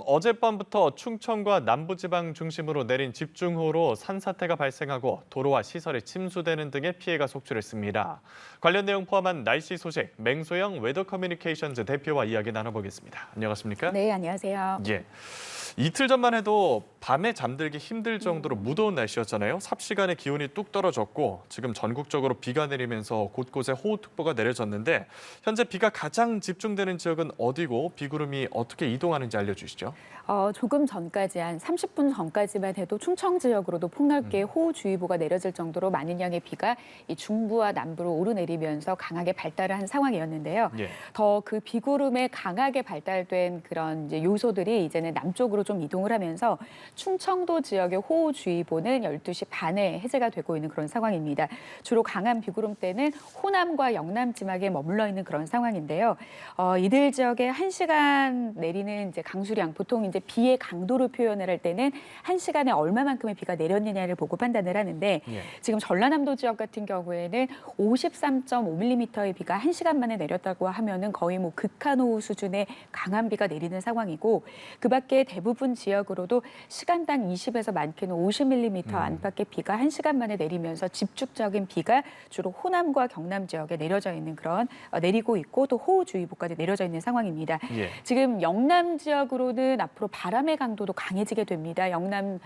어젯밤부터 충청과 남부지방 중심으로 내린 집중호우로 산사태가 발생하고 도로와 시설이 침수되는 등의 피해가 속출했습니다. 관련 내용 포함한 날씨 소식, 맹소영 웨더 커뮤니케이션즈 대표와 이야기 나눠보겠습니다. 안녕하십니까? 네, 안녕하세요. 예. 이틀 전만 해도 밤에 잠들기 힘들 정도로 무더운 날씨였잖아요. 삽시간에 기온이 뚝 떨어졌고 지금 전국적으로 비가 내리면서 곳곳에 호우특보가 내려졌는데 현재 비가 가장 집중되는 지역은 어디고 비구름이 어떻게 이동하는지 알려주시죠. 조금 전까지 한 30분 전까지만 해도 충청 지역으로도 폭넓게 호우주의보가 내려질 정도로 많은 양의 비가 이 중부와 남부로 오르내리면서 강하게 발달을 한 상황이었는데요. 예. 더 그 비구름에 강하게 발달된 그런 이제 요소들이 이제는 남쪽으로 좀 이동을 하면서 충청도 지역의 호우주의보는 12시 반에 해제가 되고 있는 그런 상황입니다. 주로 강한 비구름대는 호남과 영남 지막에 머물러 있는 그런 상황인데요. 이들 지역에 1시간 내리는 이제 강수량, 보통 이제 비의 강도를 표현을 할 때는 1시간에 얼마만큼의 비가 내렸느냐를 보고 판단을 하는데 예. 지금 전라남도 지역 같은 경우에는 53.5mm의 비가 1시간 만에 내렸다고 하면은 거의 뭐 극한호우 수준의 강한 비가 내리는 상황이고 그 밖에 대부분 지역으로도 시간당 20에서 많게는 50mm 안팎의 비가 1시간 만에 내리면서 집중적인 비가 주로 호남과 경남 지역에 내려져 있는 그런 내리고 있고 또 호우주의보까지 내려져 있는 상황입니다. 예. 지금 영남 지역으로는 앞으로 바람의 강도도 강해지게 됩니다. 영남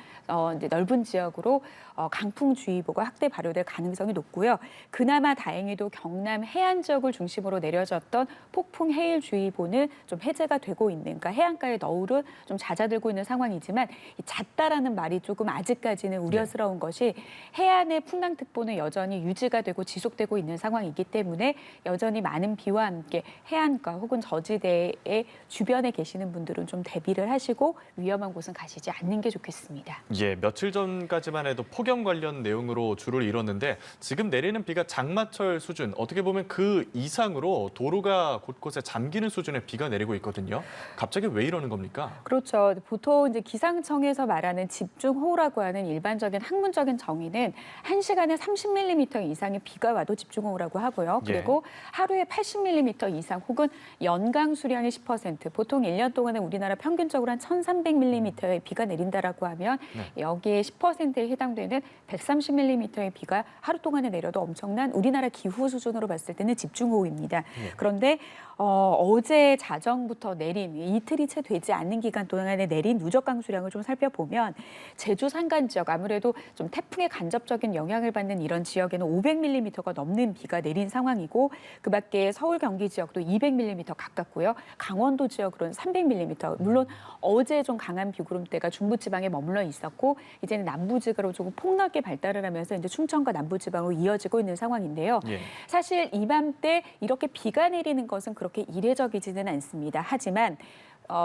이제 넓은 지역으로 강풍주의보가 확대 발효될 가능성이 높고요. 그나마 다행히도 경남 해안 지역을 중심으로 내려졌던 폭풍 해일주의보는 좀 해제가 되고 있는, 그러니까 해안가의 너울은 좀 잦아들고 있는 상황이지만 이 잦다라는 말이 조금 아직까지는 우려스러운 것이 해안의 풍랑특보는 여전히 유지가 되고 지속되고 있는 상황이기 때문에 여전히 많은 비와 함께 해안가 혹은 저지대의 주변에 계시는 분들은 좀 대비를 하시고 위험한 곳은 가시지 않는 게 좋겠습니다. 예, 며칠 전까지만 해도 폭염 관련 내용으로 주를 이뤘는데 지금 내리는 비가 장마철 수준, 어떻게 보면 그 이상으로 도로가 곳곳에 잠기는 수준의 비가 내리고 있거든요. 갑자기 왜 이러는 겁니까? 그렇죠. 보통 이제 기상청에서 말하는 집중호우라고 하는 일반적인 학문적인 정의는 1시간에 30mm 이상의 비가 와도 집중호우라고 하고요. 그리고 하루에 80mm 이상 혹은 연강 수량의 10%, 보통 1년 동안에 우리나라 평균적으로 한 1,300mm의 비가 내린다라고 하면 여기에 10%에 해당되는 130mm의 비가 하루 동안에 내려도 엄청난 우리나라 기후 수준으로 봤을 때는 집중호우입니다. 그런데 어제 자정부터 내린 이틀이 채 되지 않는 기간 동안에 내린 누적 강수량을 좀 살펴보면 제주 산간 지역, 아무래도 좀 태풍의 간접적인 영향을 받는 이런 지역에는 500mm가 넘는 비가 내린 상황이고 그 밖에 서울 경기 지역도 200mm 가깝고요. 강원도 지역으로는 300mm. 물론 어제 좀 강한 비구름대가 중부지방에 머물러 있었고 이제는 남부지방으로 조금 폭넓게 발달을 하면서 이제 충청과 남부지방으로 이어지고 있는 상황인데요. 사실 이맘때 이렇게 비가 내리는 것은 그렇게 이례적이지는 않습니다. 하지만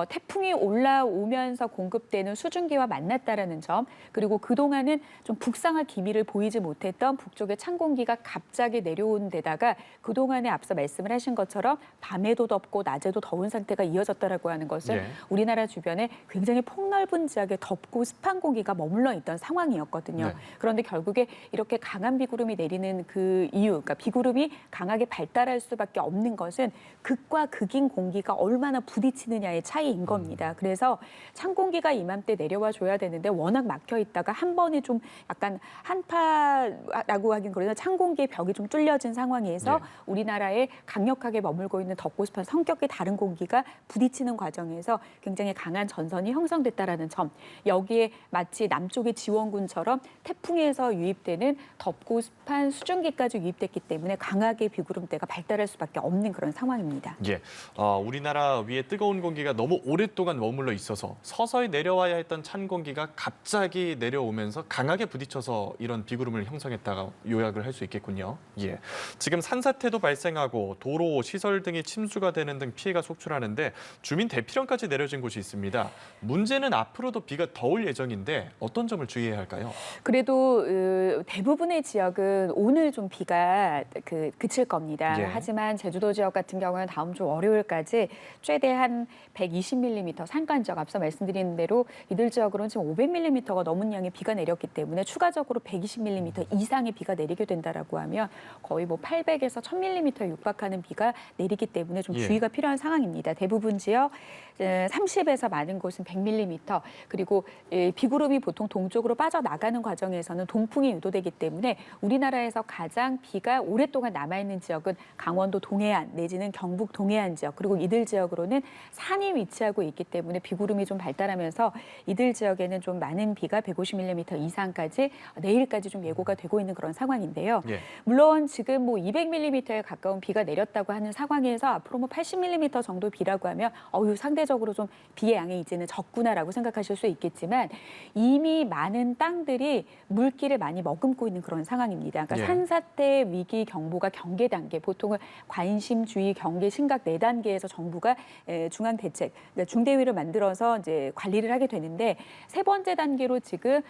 태풍이 올라오면서 공급되는 수증기와 만났다라는 점, 그리고 그동안은 좀 북상할 기미를 보이지 못했던 북쪽의 찬 공기가 갑자기 내려온 데다가 그동안에 앞서 말씀을 하신 것처럼 밤에도 덥고 낮에도 더운 상태가 이어졌다라고 하는 것은 우리나라 주변에 굉장히 폭넓은 지역에 덥고 습한 공기가 머물러 있던 상황이었거든요. 그런데 결국에 이렇게 강한 비구름이 내리는 그 이유, 그러니까 비구름이 강하게 발달할 수밖에 없는 것은 극과 극인 공기가 얼마나 부딪히느냐의 차이인 겁니다. 그래서 찬 공기가 이맘때 내려와 줘야 되는데 워낙 막혀 있다가 한 번에 좀 약간 한파라고 하긴 그러나 찬 공기의 벽이 좀 뚫려진 상황에서 우리나라에 강력하게 머물고 있는 덥고 습한 성격이 다른 공기가 부딪히는 과정에서 굉장히 강한 전선이 형성됐다라는 점, 여기에 마치 남쪽의 지원군처럼 태풍에서 유입되는 덥고 습한 수증기까지 유입됐기 때문에 강하게 비구름대가 발달할 수밖에 없는 그런 상황입니다. 예, 우리나라 위에 뜨거운 공기가 너무 오랫동안 머물러 있어서 서서히 내려와야 했던 찬 공기가 갑자기 내려오면서 강하게 부딪혀서 이런 비구름을 형성했다가 요약을 할 수 있겠군요. 예, 지금 산사태도 발생하고 도로, 시설 등이 침수가 되는 등 피해가 속출하는데 주민 대피령까지 내려진 곳이 있습니다. 문제는 앞으로도 비가 더 올 예정인데 어떤 점을 주의해야 할까요? 그래도 대부분의 지역은 오늘 좀 비가 그칠 겁니다. 하지만 제주도 지역 같은 경우는 다음 주 월요일까지 최대 한 120mm, 산간 지역 앞서 말씀드린 대로 이들 지역으로는 지금 500mm가 넘은 양의 비가 내렸기 때문에 추가적으로 120mm 이상의 비가 내리게 된다라고 하면 거의 뭐 800에서 1000mm에 육박하는 비가 내리기 때문에 좀 주의가 필요한 상황입니다. 대부분 지역 30에서 많은 곳은 100mm, 그리고 비구름이 보통 동쪽으로 빠져나가는 과정에서는 동풍이 유도되기 때문에 우리나라에서 가장 비가 오랫동안 남아있는 지역은 강원도 동해안 내지는 경북 동해안 지역, 그리고 이들 지역으로는 산이 위치하고 있기 때문에 비구름이 좀 발달하면서 이들 지역에는 좀 많은 비가 150mm 이상까지 내일까지 좀 예고가 되고 있는 그런 상황인데요. 물론 지금 뭐 200mm에 가까운 비가 내렸다고 하는 상황에서 앞으로 뭐 80mm 정도 비라고 하면 상대적으로 좀 비의 양이 이제는 적구나라고 생각하실 수 있겠지만 이미 많은 땅들이 물기를 많이 머금고 있는 그런 상황입니다. 그러니까 산사태 위기 경보가 경계 단계, 보통은 관심주의 경계 심각 4단계에서 정부가 중앙 대책, 그러니까 중대위를 만들어서 이제 관리를 하게 되는데 세 번째 단계로 지금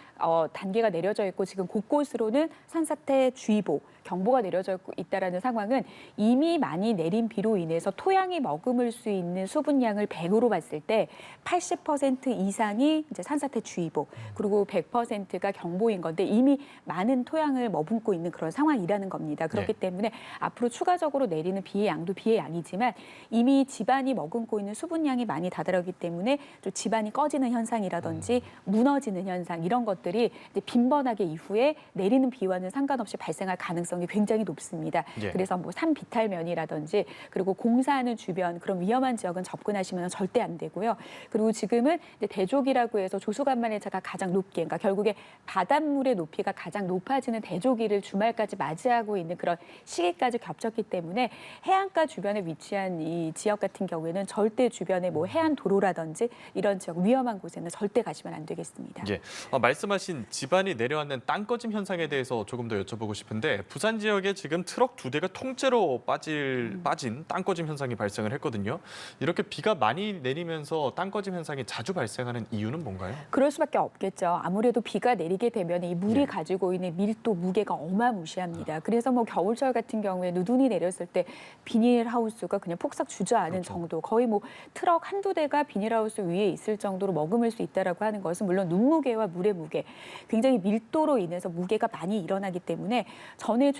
단계가 내려져 있고 지금 곳곳으로는 산사태 주의보 경보가 내려져 있다라는 상황은 이미 많이 내린 비로 인해서 토양이 머금을 수 있는 수분량을 100으로 봤을 때 80% 이상이 이제 산사태 주의보, 그리고 100%가 경보인 건데 이미 많은 토양을 머금고 있는 그런 상황이라는 겁니다. 그렇기 때문에 앞으로 추가적으로 내리는 비의 양도 비의 양이지만 이미 지반이 머금고 있는 수분량이 많이 다다르기 때문에 좀 지반이 꺼지는 현상이라든지 무너지는 현상, 이런 것들이 이제 빈번하게 이후에 내리는 비와는 상관없이 발생할 가능성이 굉장히 높습니다. 그래서 뭐 산 비탈면이라든지 그리고 공사하는 주변 그런 위험한 지역은 접근하시면 절대 안 되고요. 그리고 지금은 이제 대조기라고 해서 조수간만의 차가 가장 높게, 그러니까 결국에 바닷물의 높이가 가장 높아지는 대조기를 주말까지 맞이하고 있는 그런 시기까지 겹쳤기 때문에 해안가 주변에 위치한 이 지역 같은 경우에는 절대 주변에 뭐 해안 도로라든지 이런 지역 위험한 곳에는 절대 가시면 안 되겠습니다. 말씀하신 지반이 내려앉는 땅꺼짐 현상에 대해서 조금 더 여쭤보고 싶은데 부산 지역에 지금 트럭 2대가 통째로 빠진 땅꺼짐 현상이 발생을 했거든요. 이렇게 비가 많이 내리면서 땅꺼짐 현상이 자주 발생하는 이유는 뭔가요? 그럴 수밖에 없겠죠. 아무래도 비가 내리게 되면 이 물이 가지고 있는 밀도, 무게가 어마무시합니다. 그래서 뭐 겨울철 같은 경우에 눈이 내렸을 때 비닐하우스가 그냥 폭삭 주저앉은 정도, 거의 뭐 트럭 한두 대가 비닐하우스 위에 있을 정도로 머금을 수 있다라고 하는 것은 물론 눈무게와 물의 무게, 굉장히 밀도로 인해서 무게가 많이 일어나기 때문에 전에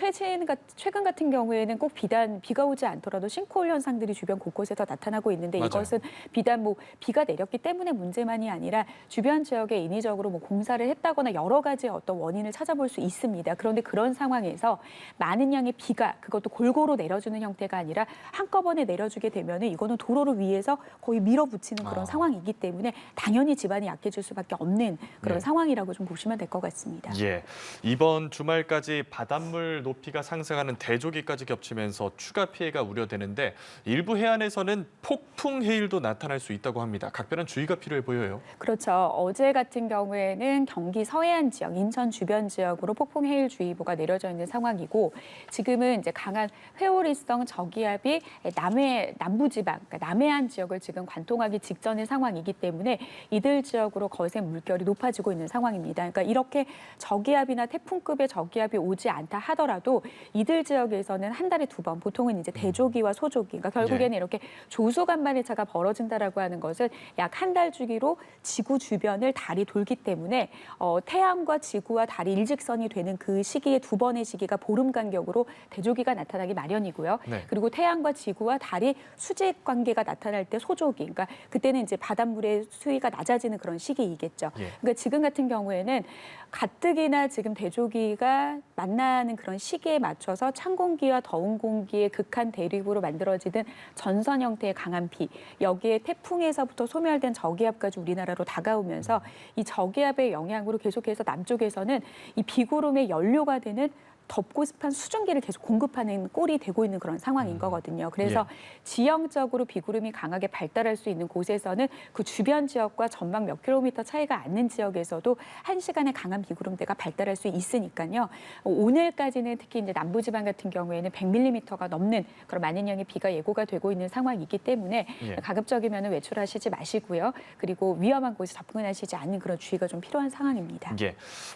최근 같은 경우에는 꼭 비가 오지 않더라도 싱크홀 현상들이 주변 곳곳에서 나타나고 있는데 이것은 비단 뭐 비가 내렸기 때문에 문제만이 아니라 주변 지역에 인위적으로 뭐 공사를 했다거나 여러 가지 어떤 원인을 찾아볼 수 있습니다. 그런데 그런 상황에서 많은 양의 비가 그것도 골고루 내려주는 형태가 아니라 한꺼번에 내려주게 되면은 이거는 도로를 위해서 거의 밀어붙이는 그런 상황이기 때문에 당연히 지반이 약해질 수밖에 없는 그런 상황이라고 좀 보시면 될 것 같습니다. 이번 주말까지 바닷물 높이가 상승하는 대조기까지 겹치면서 추가 피해가 우려되는데 일부 해안에서는 폭풍 해일도 나타날 수 있다고 합니다. 각별한 주의가 필요해 보여요. 그렇죠. 어제 같은 경우에는 경기 서해안 지역, 인천 주변 지역으로 폭풍 해일 주의보가 내려져 있는 상황이고 지금은 이제 강한 회오리성 저기압이 남부지방, 그러니까 남해안 지역을 지금 관통하기 직전의 상황이기 때문에 이들 지역으로 거센 물결이 높아지고 있는 상황입니다. 그러니까 이렇게 저기압이나 태풍급의 저기압이 오지 않다 하더라도 이들 지역에서는 한 달에 2번, 보통은 이제 대조기와 소조기, 그러니까 결국에는 이렇게 조수간만의 차가 벌어진다라고 하는 것은 약 한 달 주기로 지구 주변을 달이 돌기 때문에 태양과 지구와 달이 일직선이 되는 그 시기에 2번의 시기가 보름 간격으로 대조기가 나타나기 마련이고요. 그리고 태양과 지구와 달이 수직 관계가 나타날 때 소조기, 그러니까 그때는 이제 바닷물의 수위가 낮아지는 그런 시기이겠죠. 그러니까 지금 같은 경우에는 가뜩이나 지금 대조기가 만나는 그런 시기에 맞춰서 찬 공기와 더운 공기의 극한 대립으로 만들어지는 전선 형태의 강한 비, 여기에 태풍에서부터 소멸된 저기압까지 우리나라로 다가오면서 이 저기압의 영향으로 계속해서 남쪽에서는 이 비구름의 연료가 되는 덥고 습한 수증기를 계속 공급하는 꼴이 되고 있는 그런 상황인 거거든요. 그래서 지형적으로 비구름이 강하게 발달할 수 있는 곳에서는 그 주변 지역과 전망 몇 킬로미터 차이가 안 는 지역에서도 1시간에 강한 비구름대가 발달할 수 있으니까요. 오늘까지는 특히 이제 남부지방 같은 경우에는 100mm가 넘는 그런 많은 양의 비가 예고가 되고 있는 상황이기 때문에 가급적이면 외출하시지 마시고요. 그리고 위험한 곳에 접근하시지 않는 그런 주의가 좀 필요한 상황입니다.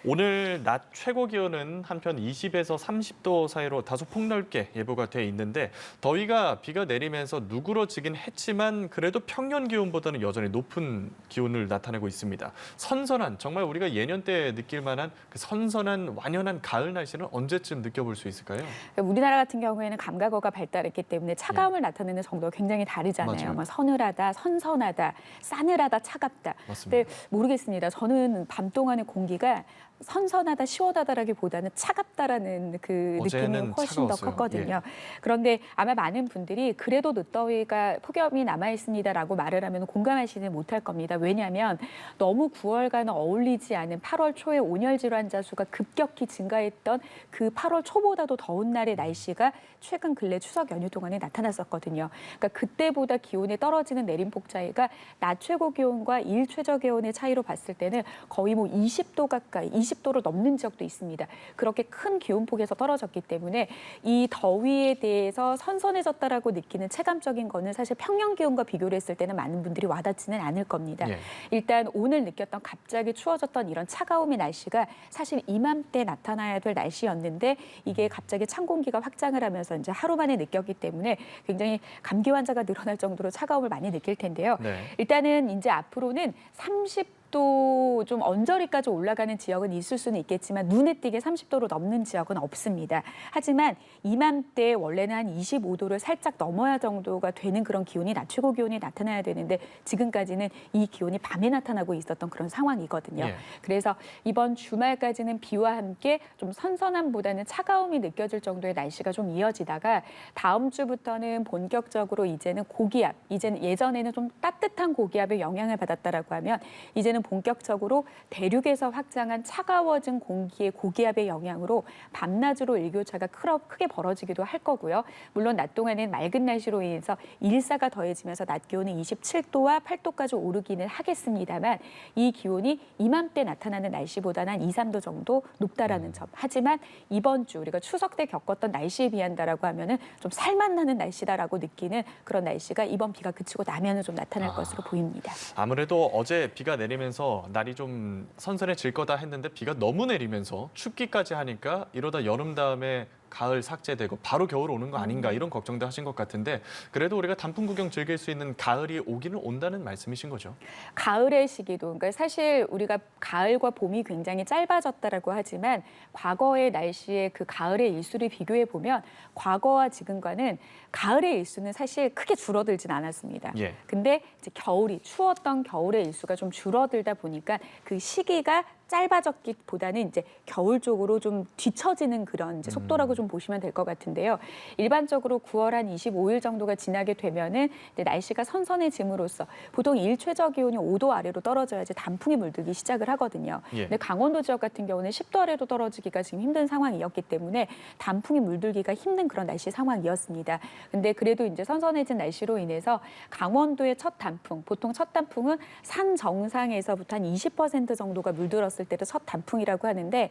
오늘 낮 최고 기온은 한편 20에 20에서 30도 사이로 다소 폭넓게 예보가 돼 있는데 더위가 비가 내리면서 누그러지긴 했지만 그래도 평년 기온보다는 여전히 높은 기온을 나타내고 있습니다. 선선한 정말 우리가 예년 때 느낄 만한 그 선선한 완연한 가을 날씨는 언제쯤 느껴볼 수 있을까요? 우리나라 같은 경우에는 감각어가 발달했기 때문에 차가움을 나타내는 정도가 굉장히 다르잖아요. 맞아요. 뭐 서늘하다, 선선하다, 싸늘하다, 차갑다. 맞습니다. 근데 모르겠습니다. 저는 밤 동안의 공기가 선선하다, 시원하다라기보다는 차갑다라는 그 느낌이 어제는 훨씬 더 차가웠어요. 컸거든요. 그런데 아마 많은 분들이 그래도 늦더위가 폭염이 남아 있습니다라고 말을 하면 공감하시는 못할 겁니다. 왜냐하면 너무 9월과는 어울리지 않은 8월 초에 온열 질환자 수가 급격히 증가했던 그 8월 초보다도 더운 날의 날씨가 최근 근래 추석 연휴 동안에 나타났었거든요. 그러니까 그때보다 기온이 떨어지는 내림폭 차이가 낮 최고 기온과 일 최저 기온의 차이로 봤을 때는 거의 뭐 20도 가까이, 20도를 넘는 지역도 있습니다. 그렇게 큰 기온폭에서 떨어졌기 때문에 이 더위에 대해서 선선해졌다라고 느끼는 체감적인 거는 사실 평년 기온과 비교를 했을 때는 많은 분들이 와닿지는 않을 겁니다. 예. 일단 오늘 느꼈던 갑자기 추워졌던 이런 차가움의 날씨가 사실 이맘때 나타나야 될 날씨였는데 이게 갑자기 찬 공기가 확장을 하면서 이제 하루 만에 느꼈기 때문에 굉장히 감기 환자가 늘어날 정도로 차가움을 많이 느낄 텐데요. 네. 일단은 이제 앞으로는 30도 좀 언저리까지 올라가는 지역은 있을 수는 있겠지만 눈에 띄게 30도로 넘는 지역은 없습니다. 하지만 이맘때 원래는 한 25도를 살짝 넘어야 정도가 되는 그런 기온이 낮 최고 기온이 나타나야 되는데 지금까지는 이 기온이 밤에 나타나고 있었던 그런 상황이거든요. 예. 그래서 이번 주말까지는 비와 함께 좀 선선함보다는 차가움이 느껴질 정도의 날씨가 좀 이어지다가 다음 주부터는 본격적으로 이제는 고기압, 이제는 예전에는 좀 따뜻한 고기압의 영향을 받았다라고 하면 이제는 본격적으로 대륙에서 확장한 차가워진 공기의 고기압의 영향으로 밤낮으로 일교차가 크게 벌어지기도 할 거고요. 물론 낮 동안은 맑은 날씨로 인해서 일사가 더해지면서 낮 기온은 27도와 8도까지 오르기는 하겠습니다만 이 기온이 이맘때 나타나는 날씨보다는 한 2, 3도 정도 높다라는 점. 하지만 이번 주 우리가 추석 때 겪었던 날씨에 비한다라고 하면은 좀 살맛 나는 날씨다라고 느끼는 그런 날씨가 이번 비가 그치고 나면은 좀 나타날 것으로 보입니다. 아무래도 어제 비가 내리면서 날이 좀 선선해질 거다 했는데 비가 너무 내리면서 춥기까지 하니까 이러다 여름 다음에 가을 삭제되고 바로 겨울 오는 거 아닌가 이런 걱정도 하신 것 같은데 그래도 우리가 단풍 구경 즐길 수 있는 가을이 오기는 온다는 말씀이신 거죠? 가을의 시기도 그러니까 사실 우리가 가을과 봄이 굉장히 짧아졌다라고 하지만 과거의 날씨의 그 가을의 일수를 비교해 보면 과거와 지금과는 가을의 일수는 사실 크게 줄어들진 않았습니다. 예. 근데 이제 겨울이 추웠던 겨울의 일수가 좀 줄어들다 보니까 그 시기가 짧아졌기보다는 이제 겨울 쪽으로 좀 뒤처지는 그런 이제 속도라고 좀 보시면 될 것 같은데요. 일반적으로 9월 한 25일 정도가 지나게 되면은 이제 날씨가 선선해짐으로써 보통 일 최저 기온이 5도 아래로 떨어져야지 단풍이 물들기 시작을 하거든요. 예. 근데 강원도 지역 같은 경우는 10도 아래로 떨어지기가 지금 힘든 상황이었기 때문에 단풍이 물들기가 힘든 그런 날씨 상황이었습니다. 근데 그래도 이제 선선해진 날씨로 인해서 강원도의 첫 단풍, 보통 첫 단풍은 산 정상에서부터 한 20% 정도가 물들었을 때도 첫 단풍이라고 하는데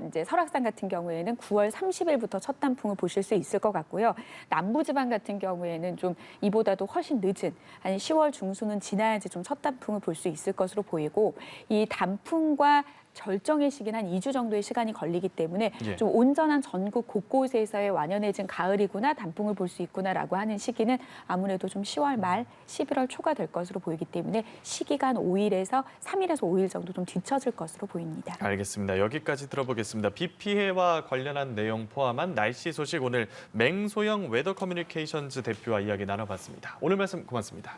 이제 설악산 같은 경우에는 9월 30일부터 첫 단풍을 보실 수 있을 것 같고요. 남부지방 같은 경우에는 좀 이보다도 훨씬 늦은 한 10월 중순은 지나야지 좀 첫 단풍을 볼 수 있을 것으로 보이고 이 단풍과 절정의 시기는 한 2주 정도의 시간이 걸리기 때문에 예. 좀 온전한 전국 곳곳에서의 완연해진 가을이구나 단풍을 볼 수 있구나라고 하는 시기는 아무래도 좀 10월 말, 11월 초가 될 것으로 보이기 때문에 시기가 한 5일에서 3일에서 5일 정도 좀 뒤처질 것으로 보입니다. 알겠습니다. 여기까지 들어보겠습니다. 비 피해와 관련한 내용 포함한 날씨 소식 오늘 맹소영 웨더 커뮤니케이션즈 대표와 이야기 나눠봤습니다. 오늘 말씀 고맙습니다.